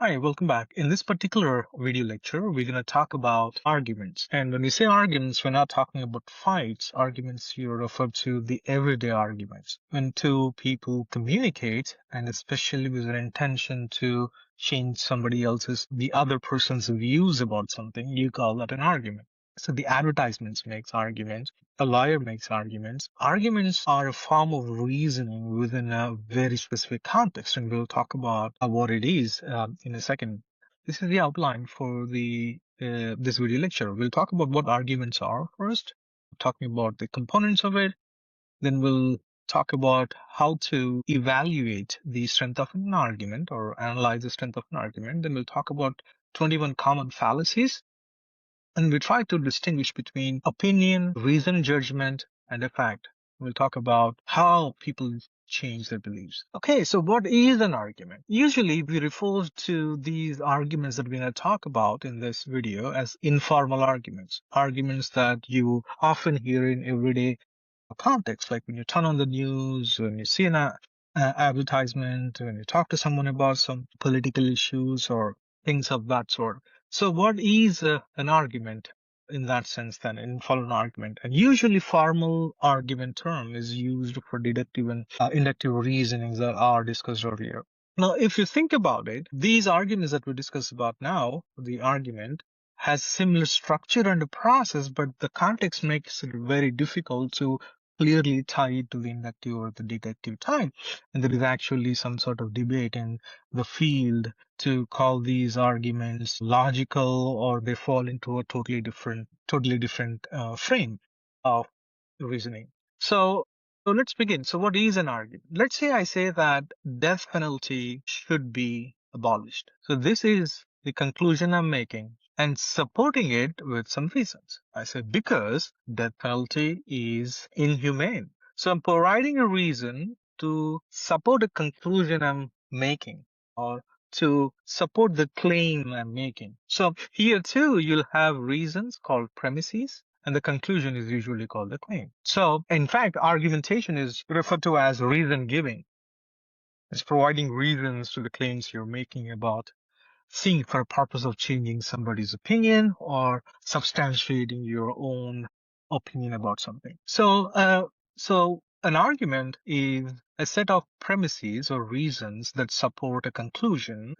Hi, welcome back. In this particular video lecture, we're going to talk about arguments. And when we say arguments, we're not talking about fights. Arguments here refer to the everyday arguments. When two people communicate, and especially with an intention to change the other person's views about something, you call that an argument. So the advertisements makes arguments. A lawyer makes arguments. Arguments are a form of reasoning within a very specific context, and we'll talk about what it is in a second. This is the outline for this video lecture. We'll talk about what arguments are first, talking about the components of it. Then we'll talk about how to evaluate the strength of an argument or analyze the strength of an argument. Then we'll talk about 21 common fallacies, and we try to distinguish between opinion, reason, judgment, and a fact. We'll talk about how people change their beliefs. Okay, so what is an argument? Usually we refer to these arguments that we're going to talk about in this video as informal arguments, arguments that you often hear in everyday context, like when you turn on the news, when you see an advertisement, when you talk to someone about some political issues or things of that sort. So what is an argument in that sense then, an informal argument? And usually formal argument term is used for deductive and inductive reasonings that are discussed earlier. Now, if you think about it, these arguments that we discuss about now, the argument has similar structure and a process, but the context makes it very difficult to clearly tied to the inductive or the deductive type. And there is actually some sort of debate in the field to call these arguments logical, or they fall into a totally different frame of reasoning. So let's begin. So what is an argument? Let's say I say that death penalty should be abolished. So this is the conclusion I'm making and supporting it with some reasons. I say because death penalty is inhumane. So I'm providing a reason to support a conclusion I'm making or to support the claim I'm making. So here too, you'll have reasons called premises, and the conclusion is usually called the claim. So in fact, argumentation is referred to as reason giving. It's providing reasons to the claims you're making about seeing for a purpose of changing somebody's opinion or substantiating your own opinion about something. So an argument is a set of premises or reasons that support a conclusion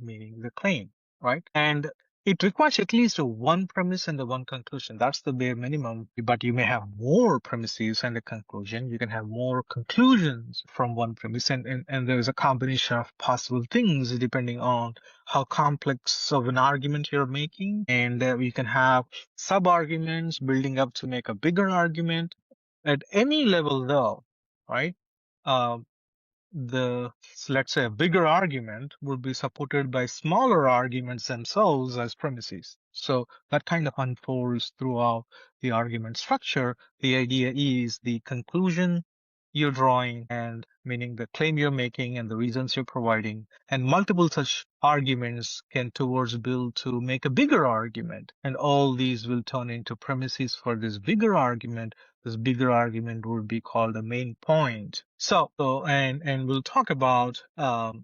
meaning the claim, right? And it requires at least one premise and one conclusion. That's the bare minimum, but you may have more premises and a conclusion. You can have more conclusions from one premise, and there's a combination of possible things depending on how complex of an argument you're making. And you can have sub-arguments building up to make a bigger argument. At any level though, right? Uh, let's say a bigger argument would be supported by smaller arguments themselves as premises. So that kind of unfolds throughout the argument structure. The idea is the conclusion you're drawing, and meaning the claim you're making and the reasons you're providing, and multiple such arguments can towards build to make a bigger argument, and all these will turn into premises for this bigger argument. This bigger argument would be called the main point. And we'll talk about the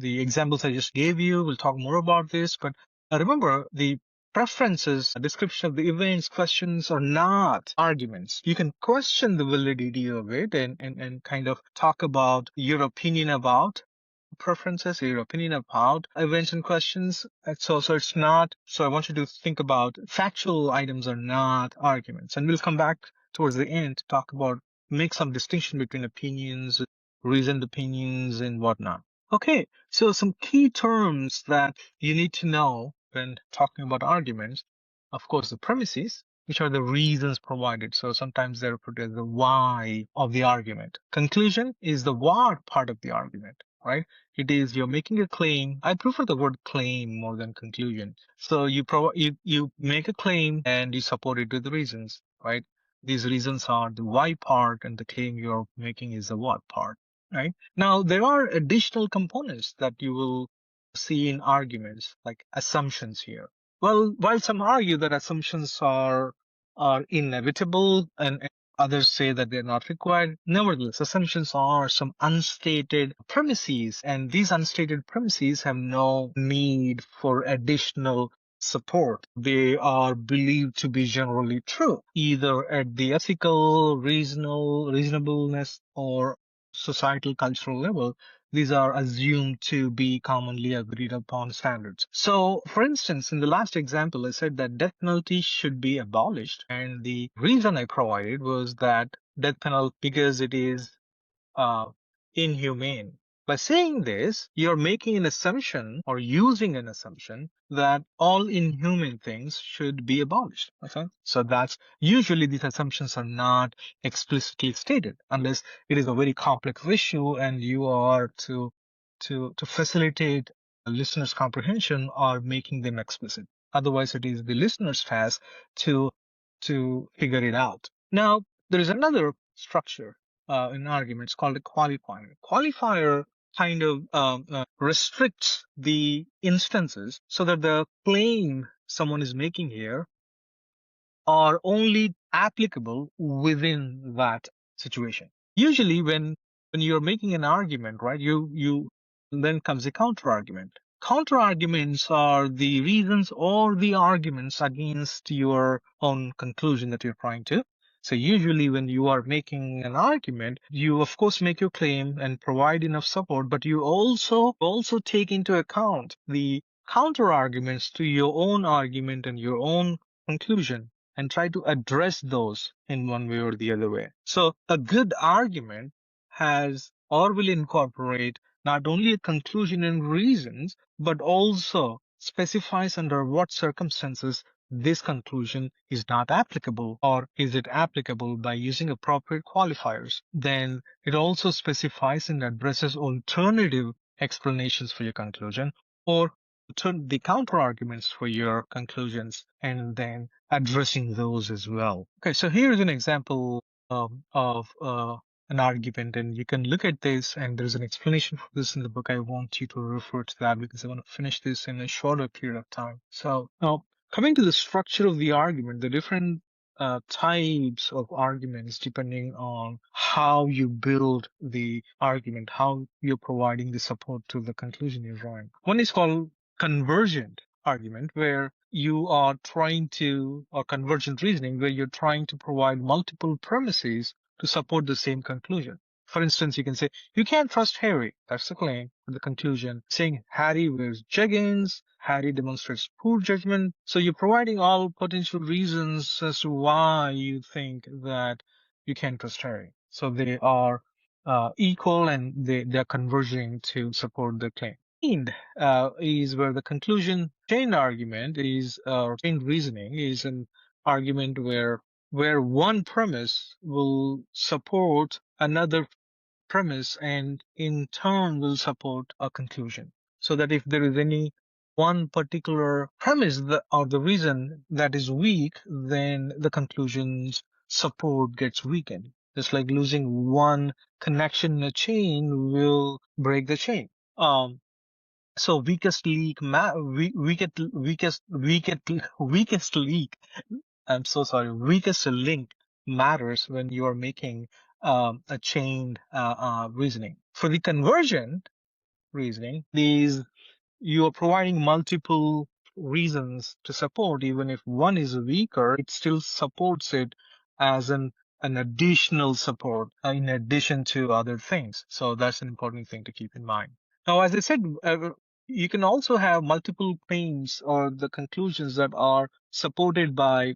examples I just gave you. We'll talk more about this, but remember the preferences, description of the events, questions are not arguments. You can question the validity of it and kind of talk about your opinion about preferences, your opinion about events and questions. So it's not, so I want you to think about factual items are not arguments. And we'll come back towards the end to talk about, make some distinction between opinions, reasoned opinions, and whatnot. Okay, so some key terms that you need to know when talking about arguments, of course, the premises, which are the reasons provided. So sometimes they're referred to as the why of the argument. Conclusion is the what part of the argument, right? It is you're making a claim. I prefer the word claim more than conclusion. So you make a claim and you support it with the reasons, right? These reasons are the why part, and the claim you're making is the what part. Right? Now, there are additional components that you will see in arguments, like assumptions here. Well, while some argue that assumptions are inevitable and Others say that they're not required. Nevertheless, assumptions are some unstated premises, and these unstated premises have no need for additional support. They are believed to be generally true, either at the ethical, reasonableness, or societal cultural level. These are assumed to be commonly agreed upon standards. So, for instance, in the last example, I said that death penalty should be abolished. And the reason I provided was that death penalty, because it is uh, inhumane. By saying this, you're making an assumption or using an assumption that all inhuman things should be abolished. Okay? So that's usually these assumptions are not explicitly stated unless it is a very complex issue and you are to facilitate a listener's comprehension or making them explicit. Otherwise, it is the listener's task to figure it out. Now, there is another structure in arguments called a qualifier. Qualifier kind of restricts the instances so that the claim someone is making here are only applicable within that situation. Usually, when you're making an argument, right, you then comes a counter argument. Counter arguments are the reasons or the arguments against your own conclusion that you're trying to. So usually when you are making an argument, you of course make your claim and provide enough support, but you also take into account the counter arguments to your own argument and your own conclusion and try to address those in one way or the other way. So a good argument has or will incorporate not only a conclusion and reasons, but also specifies under what circumstances this conclusion is not applicable, or is it applicable by using appropriate qualifiers. Then it also specifies and addresses alternative explanations for your conclusion, or the counter arguments for your conclusions, and then addressing those as well. Okay, so here is an example of an argument, and you can look at this, and there's an explanation for this in the book. I want you to refer to that because I want to finish this in a shorter period of time. So now, coming to the structure of the argument, the different types of arguments depending on how you build the argument, how you're providing the support to the conclusion you're drawing. One is called convergent argument, where you are trying to, or convergent reasoning, where you're trying to provide multiple premises to support the same conclusion. For instance, you can say, you can't trust Harry. That's the claim. The conclusion saying Harry wears jeggings, Harry demonstrates poor judgment. So you're providing all potential reasons as to why you think that you can't trust Harry. So they are equal and they're converging to support the claim. Chained is where the conclusion, chain argument is, chain reasoning is an argument where one premise will support another premise and in turn will support a conclusion. So that if there is any one particular premise or the reason that is weak, then the conclusion's support gets weakened. Just like losing one connection in a chain will break the chain. So weakest leak. I'm so sorry. Weakest link matters when you are making a chain reasoning. For the convergent reasoning, you are providing multiple reasons to support. Even if one is weaker, it still supports it as an additional support in addition to other things. So that's an important thing to keep in mind. Now, as I said, you can also have multiple claims or the conclusions that are supported by,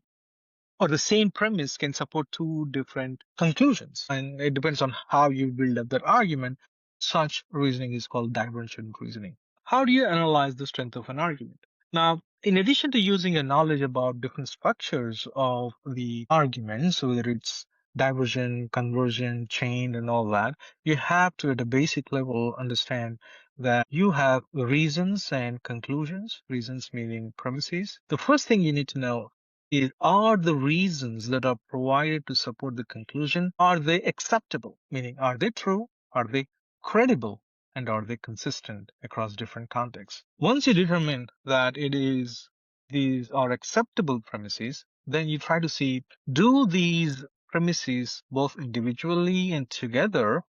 or the same premise can support two different conclusions. And it depends on how you build up that argument. Such reasoning is called divergent reasoning. How do you analyze the strength of an argument? Now, in addition to using a knowledge about different structures of the arguments, whether it's divergent, convergent, chain, and all that, you have to, at a basic level, understand that you have reasons and conclusions, reasons meaning premises. The first thing you need to know is, are the reasons that are provided to support the conclusion, are they acceptable? Meaning, are they true? Are they credible? And are they consistent across different contexts? Once you determine that these are acceptable premises, then you try to see, do these premises, both individually and together,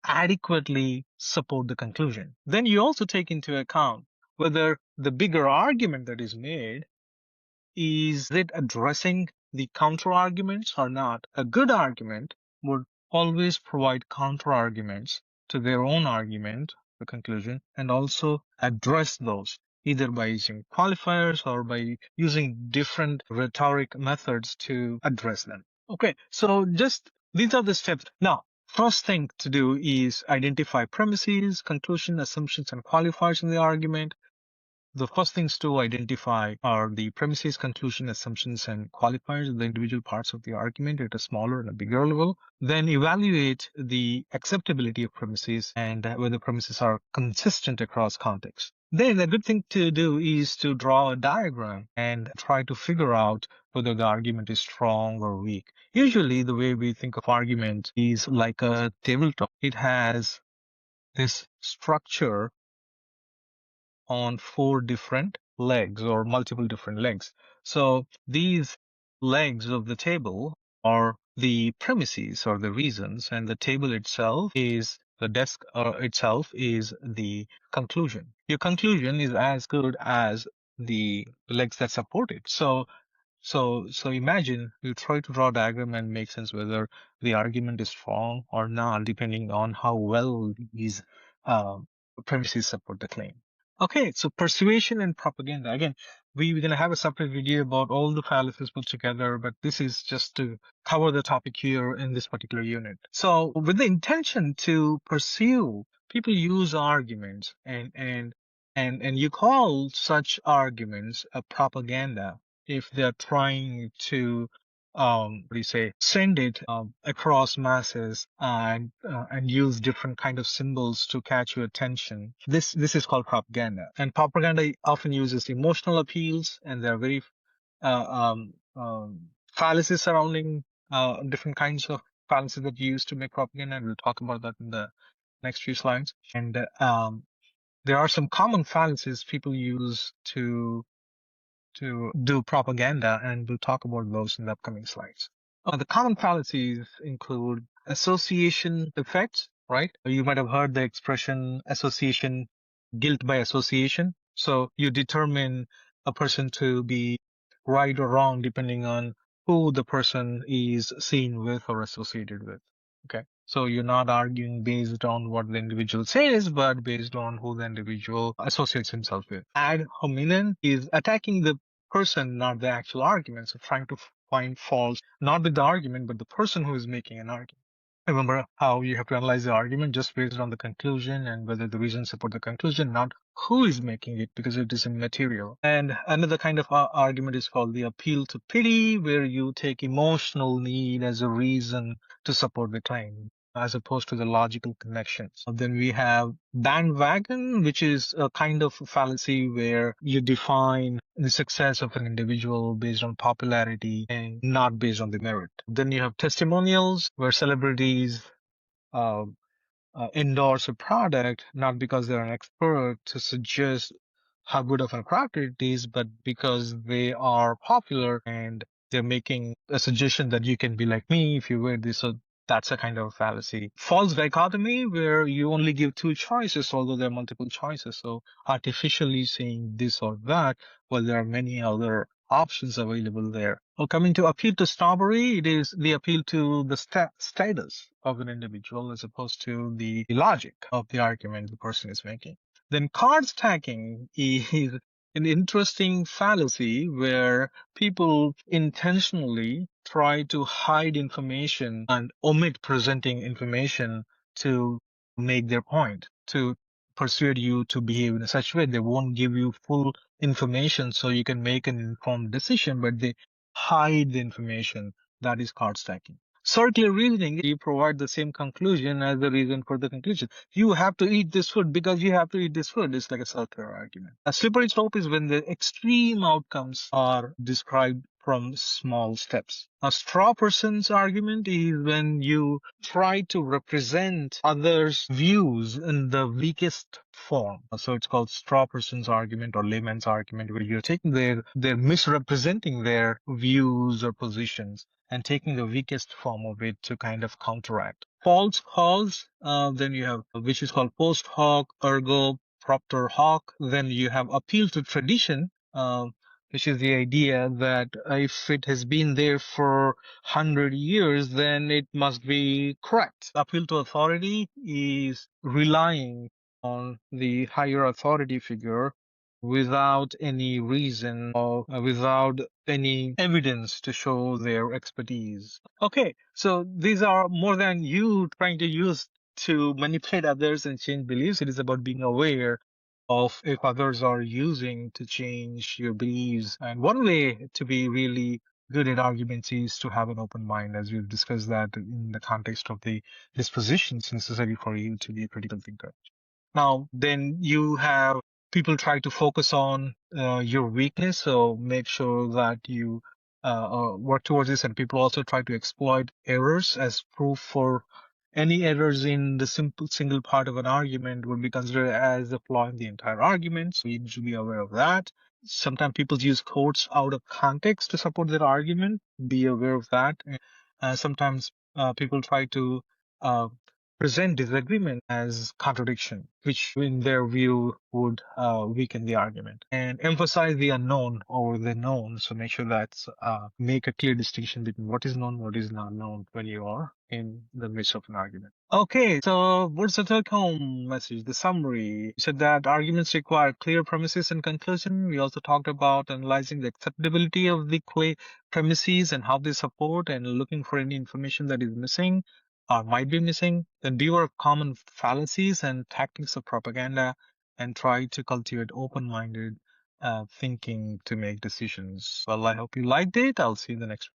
adequately support the conclusion. Then you also take into account whether the bigger argument that is made is it addressing the counter arguments or not. A good argument would always provide counter arguments to their own argument, the conclusion, and also address those either by using qualifiers or by using different rhetoric methods to address them. Okay, so just these are the steps. Now, first thing to do is identify premises, conclusion, assumptions, and qualifiers in the argument. The first things to identify are the premises, conclusion, assumptions, and qualifiers, the individual parts of the argument at a smaller and a bigger level. Then evaluate the acceptability of premises and whether premises are consistent across contexts. Then the good thing to do is to draw a diagram and try to figure out whether the argument is strong or weak. Usually the way we think of argument is like a tabletop. It has this structure on 4 different legs or multiple different legs. So these legs of the table are the premises or the reasons, and the table itself is the desk itself is the conclusion. Your conclusion is as good as the legs that support it. So imagine you try to draw a diagram and make sense whether the argument is strong or not, depending on how well these uh, premises support the claim. Okay, so persuasion and propaganda. Again, we're going to have a separate video about all the fallacies put together, but this is just to cover the topic here in this particular unit. So with the intention to pursue, people use arguments and you call such arguments a propaganda if they're trying to send it across masses and use different kind of symbols to catch your attention. This is called propaganda, and propaganda often uses emotional appeals, and there are very fallacies surrounding different kinds of fallacies that you use to make propaganda, and we'll talk about that in the next few slides. And there are some common fallacies people use to do propaganda, and we'll talk about those in the upcoming slides. The common fallacies include association effects, right? You might have heard the expression association, guilt by association. So you determine a person to be right or wrong depending on who the person is seen with or associated with. Okay. So you're not arguing based on what the individual says, but based on who the individual associates himself with. Ad hominem is attacking the person, not the actual argument. So trying to find faults, not with the argument, but the person who is making an argument. Remember how you have to analyze the argument just based on the conclusion and whether the reasons support the conclusion, not who is making it, because it is immaterial. And another kind of argument is called the appeal to pity, where you take emotional need as a reason to support the claim, as opposed to the logical connections. Then we have bandwagon, which is a kind of fallacy where you define the success of an individual based on popularity and not based on the merit. Then you have testimonials, where celebrities uh, endorse a product not because they're an expert to suggest how good of a product it is, but because they are popular and they're making a suggestion that you can be like me if you wear this. So that's a kind of fallacy. False dichotomy, where you only give 2 choices, although there are multiple choices. So artificially saying this or that, while there are many other options available there. Well, coming to appeal to snobbery, it is the appeal to the status of an individual as opposed to the logic of the argument the person is making. Then card stacking is an interesting fallacy where people intentionally try to hide information and omit presenting information to make their point, to persuade you to behave in such a way. They won't give you full information so you can make an informed decision, but they hide the information. That is card stacking. Circular reasoning, you provide the same conclusion as the reason for the conclusion. You have to eat this food because you have to eat this food. It's like a circular argument. A slippery slope is when the extreme outcomes are described from small steps. A straw person's argument is when you try to represent others' views in the weakest form. So it's called straw person's argument or layman's argument, where you're taking they're misrepresenting their views or positions and taking the weakest form of it to kind of counteract. False cause, then you have, which is called post hoc, ergo propter hoc. Then you have appeal to tradition, which is the idea that if it has been there for 100 years, then it must be correct. Appeal to authority is relying on the higher authority figure without any reason or without any evidence to show their expertise. Okay, so these are more than you trying to use to manipulate others and change beliefs. It is about being aware of if others are using to change your beliefs. And one way to be really good at arguments is to have an open mind, as we've discussed that in the context of the dispositions necessary for you to be a critical thinker. Now, then you have people try to focus on your weakness, so make sure that you work towards this. And people also try to exploit errors as proof for any errors in the single part of an argument would be considered as a flaw in the entire argument. So you need to be aware of that. Sometimes people use quotes out of context to support their argument. Be aware of that. Sometimes people try to present disagreement as contradiction, which in their view would weaken the argument, and emphasize the unknown over the known. So make sure that make a clear distinction between what is known, what is not known when you are in the midst of an argument. Okay, so what's the take home message, the summary? We said that arguments require clear premises and conclusion. We also talked about analyzing the acceptability of the premises and how they support, and looking for any information that is missing or might be missing. Then beware of common fallacies and tactics of propaganda, and try to cultivate open-minded thinking to make decisions. Well, I hope you liked it. I'll see you in the next